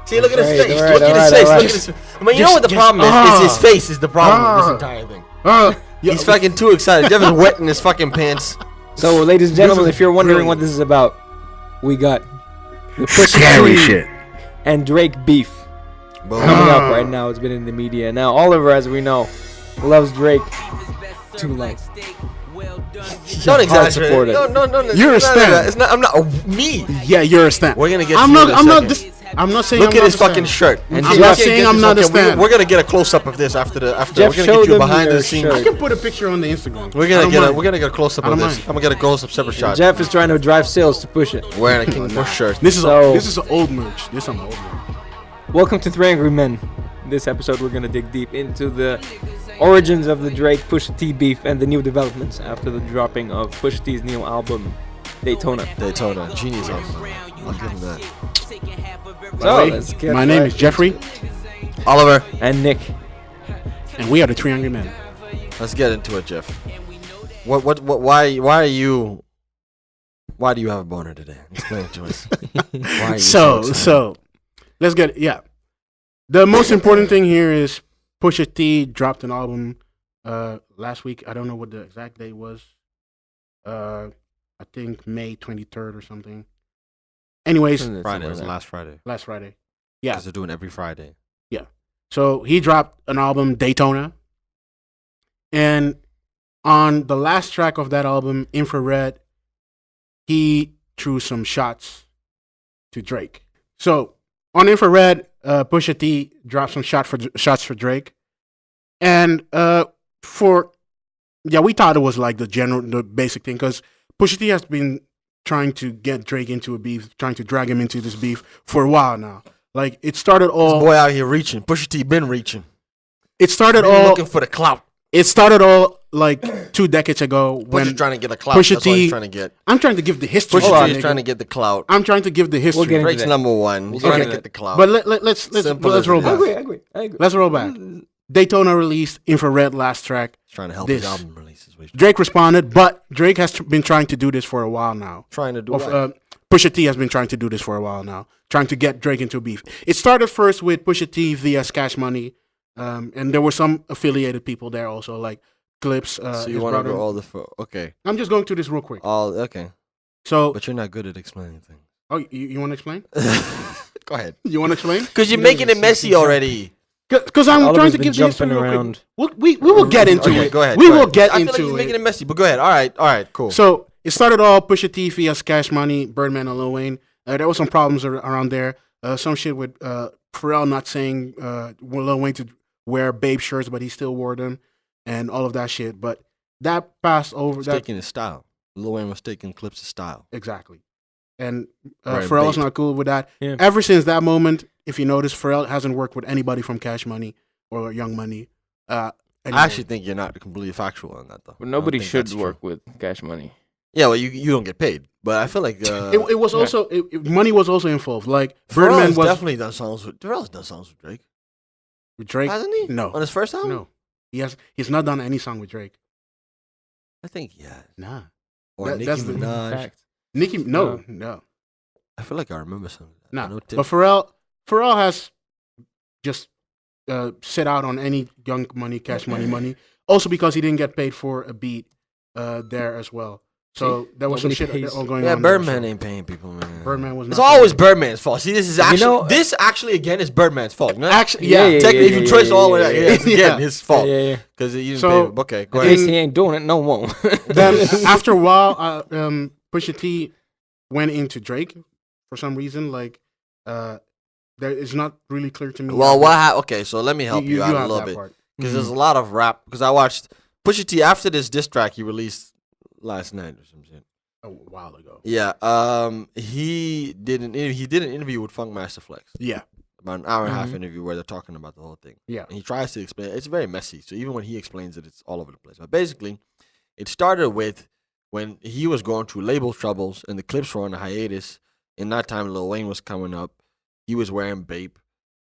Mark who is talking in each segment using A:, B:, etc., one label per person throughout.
A: See, look at his face.
B: All
A: Look at his
B: right.
A: face. Look at his. I mean, you know what the problem is? His face is the problem with this entire thing. He's fucking too excited. Jeff is wetting his fucking pants.
B: So, ladies and gentlemen, if you're wondering what this is about, we got the Pusha T and Drake beef coming up right now. It's been in the media. Now, Oliver, as we know, loves Drake too much.
A: Don't exaggerate. No.
C: You're a stan.
A: It's not. I'm not me.
C: Yeah, you're a stan.
A: We're gonna get.
C: I'm
A: to
C: not.
A: you in a
C: I'm not.
A: second.
C: I'm not saying.
A: Look at his fucking shirt.
C: And I'm not saying I'm not a stan.
A: We're gonna get a close up of this after.
B: Jeff,
A: we're gonna get you behind the scenes.
C: I can put a picture on the Instagram.
A: We're gonna get a close up of this. I'm gonna get a close up separate shot.
B: Jeff is trying to drive sales to push it.
A: Wearing a King Push shirt.
C: This is an old merch. This is an old merch.
B: Welcome to Three Angry Men. This episode, we're gonna dig deep into the origins of the Drake Pusha T beef and the new developments after the dropping of Pusha T's new album, Daytona.
A: Genius album. I'll give him that.
B: So,
C: my name is Jeffrey,
A: Oliver,
B: and Nick,
C: and we are the Three Angry Men.
A: Let's get into it, Jeff. Why do you have a boner today? Explain it to us. Why are you
C: So let's get The most important thing here is Pusha T dropped an album last week. I don't know what the exact date was. I think May 23rd or something. Anyways,
A: Friday. It was last Friday.
C: Last Friday. Yeah.
A: Because they're doing every Friday.
C: Yeah. So he dropped an album, Daytona. And on the last track of that album, Infrared, he threw some shots to Drake. So on Infrared, Pusha T dropped some shots for Drake. And we thought it was like the basic thing, because Pusha T has been trying to get Drake into a beef, trying to drag him into this beef for a while now. Like, it started all...
A: This boy out here reaching. Pusha T been reaching.
C: It started all...
A: looking for the clout.
C: It started all, like, 2 decades ago when...
A: Pusha's trying to get a clout.
C: Pusha
A: That's
C: T...
A: what he's trying to get.
C: I'm trying to give the history.
A: Pusha T is trying to get the clout.
C: I'm trying to give the history.
A: Drake's number one. He's trying to get the clout.
C: But let's roll back.
B: I agree.
C: Let's roll back. Daytona released Infrared last track.
A: He's trying to help his album releases.
C: Drake responded, but Drake has been trying to do this for a while now.
A: Trying to do what?
C: Pusha T has been trying to do this for a while now, trying to get Drake into beef. It started first with Pusha T via Cash Money, and there were some affiliated people there also, like Clips.
A: So you want to go all the... Okay.
C: I'm just going through this real quick.
A: Okay.
C: So,
A: but you're not good at explaining things.
C: Oh, you want to explain?
A: Go ahead.
C: You want to explain?
A: Because you're making it messy already.
C: Because I'm trying to give the history real quick. We will get into it.
A: Go ahead.
C: We will get into it.
A: I feel like he's making it messy, but go ahead. All right, cool.
C: So it started all Pusha T via Cash Money, Birdman, and Lil Wayne. There was some problems around there. Some shit with Pharrell not saying Lil Wayne to wear babe shirts, but he still wore them, and all of that shit. But that passed over.
A: Taking his style. Lil Wayne was taking Clips' style.
C: Exactly. And Pharrell's not cool with that. Yeah. Ever since that moment, if you notice, Pharrell hasn't worked with anybody from Cash Money or Young Money.
A: I actually think you're not completely factual on that, though.
B: But nobody should work with Cash Money.
A: Yeah, well, you don't get paid, but I feel like
C: it was also money was also involved. Like
A: Birdman was definitely done songs with Pharrell's done songs with Drake.
C: With Drake,
A: hasn't he?
C: No,
A: on his first album.
C: No, he's not done any song with Drake.
A: I think yeah.
C: Nah.
A: Or Nicki Minaj.
C: No.
A: I feel like I remember something.
C: Nah, but Pharrell has just sit out on any Young Money, Cash Money. Also because he didn't get paid for a beat there as well. So there was some shit all going on.
A: Yeah, Birdman ain't paying people, man.
C: Birdman was not.
A: It's always Birdman's fault. See, this is actually this again is Birdman's fault. No?
C: Actually,
A: technically, if you trace all of that, it's again his fault. Yeah. Because you didn't pay him. Okay, go ahead.
B: He ain't doing it no more.
C: Then after a while, Pusha T went into Drake for some reason. Like, there is not really clear to me.
A: Well, okay, so let me help you out a little bit. Because there's a lot of rap. Because I watched Pusha T after this diss track he released last night or something.
C: A while ago.
A: Yeah. He did an interview with Funkmaster Flex.
C: Yeah.
A: About an hour and a half interview where they're talking about the whole thing.
C: Yeah.
A: And he tries to explain it. It's very messy. So even when he explains it, it's all over the place. But basically, it started with when he was going through label troubles and the Clips were on a hiatus. In that time, Lil Wayne was coming up. He was wearing Bape.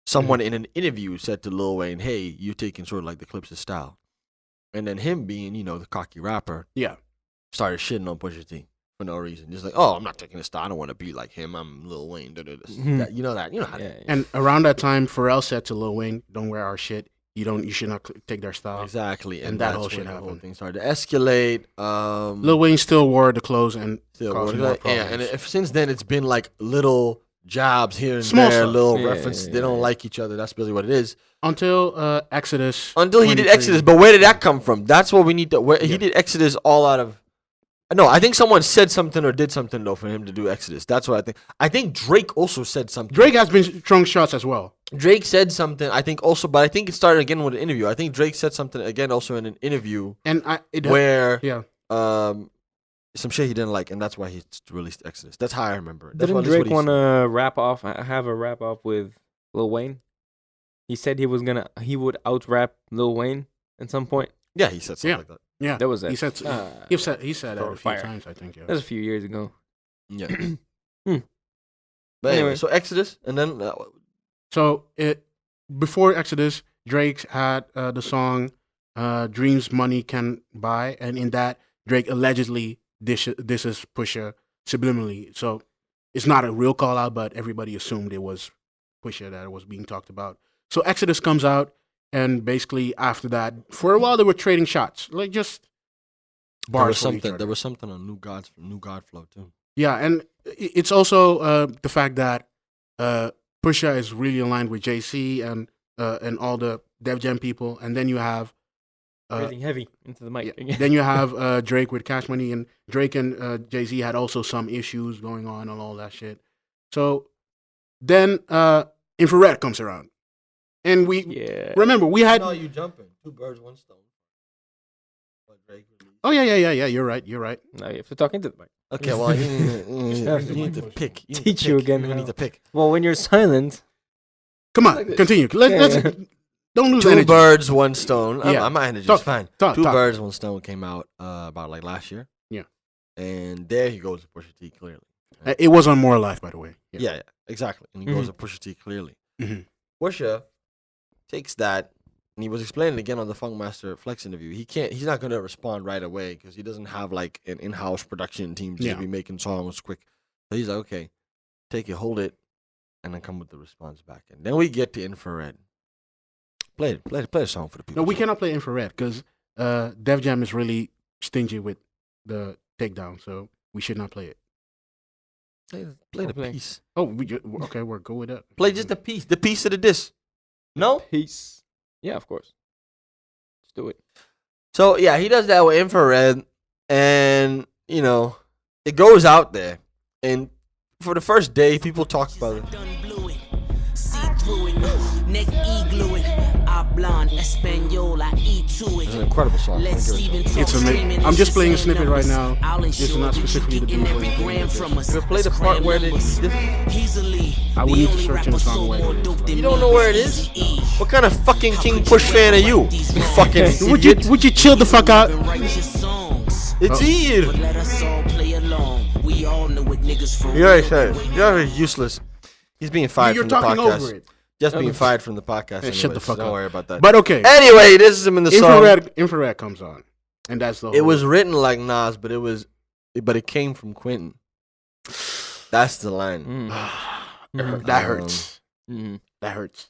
A: Someone in an interview said to Lil Wayne, "Hey, you're taking sort of like the Clips' style." And then him being, the cocky rapper,
C: yeah,
A: started shitting on Pusha T for no reason. Just like, oh, I'm not taking this style. I don't want to be like him. I'm Lil Wayne. That, you know that. You know how.
B: Yeah.
C: And around that time, Pharrell said to Lil Wayne, "Don't wear our shit. You should not take their style."
A: Exactly,
C: And that
A: that's
C: whole
A: when
C: shit
A: the whole
C: happened.
A: thing started to escalate.
C: Lil Wayne still wore the clothes and
A: Still
C: caused
A: working
C: more
A: like, yeah,
C: problems.
A: and since then it's been like little jobs here and
C: Small
A: there,
C: stuff.
A: little
B: Yeah,
A: references.
B: yeah,
A: They don't
B: yeah.
A: like each other. That's really what it is.
C: Until Exodus.
A: Until he did
C: 23.
A: Exodus, but where did that come from? That's what we need to. Where he
C: Yeah.
A: did Exodus all out of. No, I think someone said something or did something though for him to do Exodus. That's what I think. I think Drake also said something.
C: Drake has been throwing shots as well.
A: Drake said something. I think also, but I think it started again with an interview. I think Drake said something again also in an interview
C: And
A: where
C: yeah.
A: some shit he didn't like, and that's why he released Exodus. That's how I remember it. That's
B: Didn't
A: at least what
B: Drake
A: he
B: want
A: said.
B: to have a rap off with Lil Wayne? He said he would out rap Lil Wayne at some point.
A: Yeah, he said something
C: Yeah.
A: like that.
C: Yeah.
B: That was
C: He
B: it.
C: said he said that
B: throw
C: a few
B: fire.
C: times, I think. Yeah.
B: That was a few years ago.
A: Yeah.
B: Hmm.
A: But anyway,
B: Anyway.
A: so Exodus, and then
C: So before Exodus, Drake had the song "Dreams Money Can Buy," and in that, Drake allegedly disses Pusha subliminally. So it's not a real call out, but everybody assumed it was Pusha that was being talked about. So Exodus comes out, and basically after that, for a while they were trading shots, like just
A: there was
C: bars. for each
A: something.
C: other.
A: There was something on New God Flow too.
C: Yeah, and it's also the fact that Pusha is really aligned with JC and all the Def Jam people, and then you have
B: Breathing heavy into the mic.
C: then you have Drake with Cash Money, and Drake and Jay Z had also some issues going on and all that shit. So then Infrared comes around, and we
B: Yeah.
C: remember we had.
A: No, you jumping. 2 birds, 1 stone. What Drake released.
C: Oh yeah. You're right.
B: Now you have to talk into the mic.
A: Okay, well, you need to pick.
B: Teach you again
A: You
B: how.
A: need to pick.
B: Well, when you're silent,
C: Come on, continue. Let's don't lose
A: 2
C: energy.
A: birds, 1 stone.
C: Yeah.
A: My energy
C: Talk-
A: is fine.
C: talk-
A: 2
C: talk.
A: birds, 1 stone came out about like last year.
C: Yeah.
A: And there he goes to Pusha T clearly.
C: It was on More Life, by the way.
A: Yeah, exactly. And he goes to Pusha T clearly.
C: Mhm.
A: Pusha takes that, and he was explaining again on the Funkmaster Flex interview. He's not gonna respond right away because he doesn't have like an in-house production team to
C: Yeah.
A: be making songs quick. So he's like, okay, take it, hold it, and then come with the response back. And then we get to Infrared. Play a song for the people.
C: No, we cannot play Infrared because Def Jam is really stingy with the takedown, so we should not play it.
A: Play the
B: Play.
A: piece.
C: Oh, okay, we're good with that.
A: Play just the piece of the disc. No?
B: peace. Yeah, of course. Let's do it.
A: So yeah, he does that with Infrared, and you know, it goes out there. And for the first day, people talk about it. It's an incredible song.
C: It's amazing. I'm just playing a snippet right now. This is not specifically the beat.
A: You play the part where
C: I would need to search in the song where it is.
A: you don't know where it is. What kind of fucking King Push fan are you? You fucking idiot.
C: Would you chill the fuck out?
A: It's here. You already said it. You're useless. He's being fired
C: You're
A: from the
C: talking
A: podcast.
C: over it.
A: Just being fired from the podcast.
C: Hey, shut
A: anyway,
C: the fuck
A: so
C: up.
A: Don't worry about that.
C: But okay,
A: Anyway, this is him in the song.
C: Infrared comes on, and that's the whole.
A: It was written like Nas, but it came from Quentin. That's the line.
C: that hurts.
B: Mm.
C: That hurts.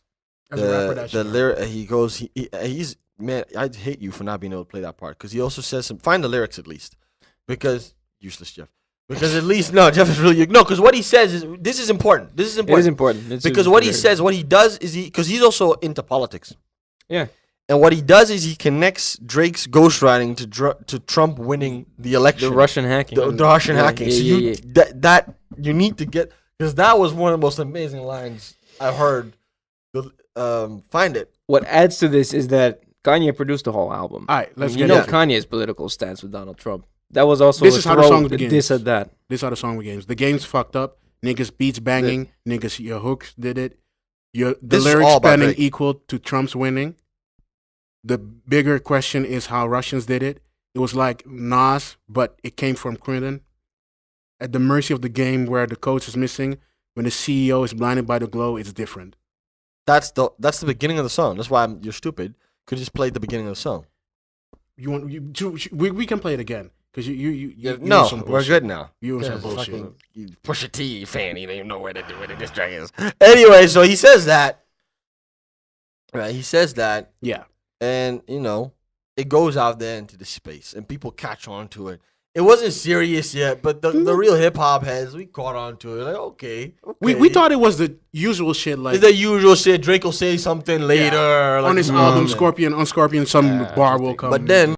C: As a rapper, that
A: The
C: shit
A: lyric he goes he's man. I hate you for not being able to play that part because he also says find the lyrics at least because useless Jeff. Because at least Jeff is really because what he says is this is important. This is
B: It
A: important.
B: is important.
A: Because what he says, what he does is because he's also into politics.
B: Yeah.
A: And what he does is he connects Drake's ghostwriting to Trump winning the election.
B: The Russian hacking.
A: The Russian
B: Yeah,
A: hacking.
B: yeah,
A: So
B: yeah,
A: that you need to get because that was one of the most amazing lines I've heard. Find it.
B: What adds to this is that Kanye produced the whole album.
C: All right, let's
B: you
C: get
B: know
C: into it.
B: Kanye's political stance with Donald Trump. That was also
C: This
B: a
C: is how the
B: throw,
C: song begins.
B: This at that.
C: This is how the song begins. The game's fucked up. Niggas beats banging. Niggas your hooks did it. The
A: This is
C: lyrics
A: all about
C: spanning
A: Drake.
C: equal to Trump's winning. The bigger question is how Russians did it. It was like Nas, but it came from Clinton. At the mercy of the game where the coach is missing, when the CEO is blinded by the glow, it's different.
A: That's the beginning of the song. That's why you're stupid. Could just play the beginning of the song.
C: We can play it again. Because you
A: no,
C: some
A: we're
C: bullshit.
A: good now.
C: You and some
A: Yes,
C: bullshit.
A: fucking Pusha T fan. He don't even know where the diss track is. Anyway, so he says that. Right, he says that.
C: Yeah.
A: And, it goes out there into the space and people catch on to it. It wasn't serious yet, but the real hip hop heads, we caught on to it. Like, okay.
C: We thought it was the usual shit. Like,
A: it's the usual shit. Drake will say something later.
C: on his album, Scorpion, some bar will come.
A: But then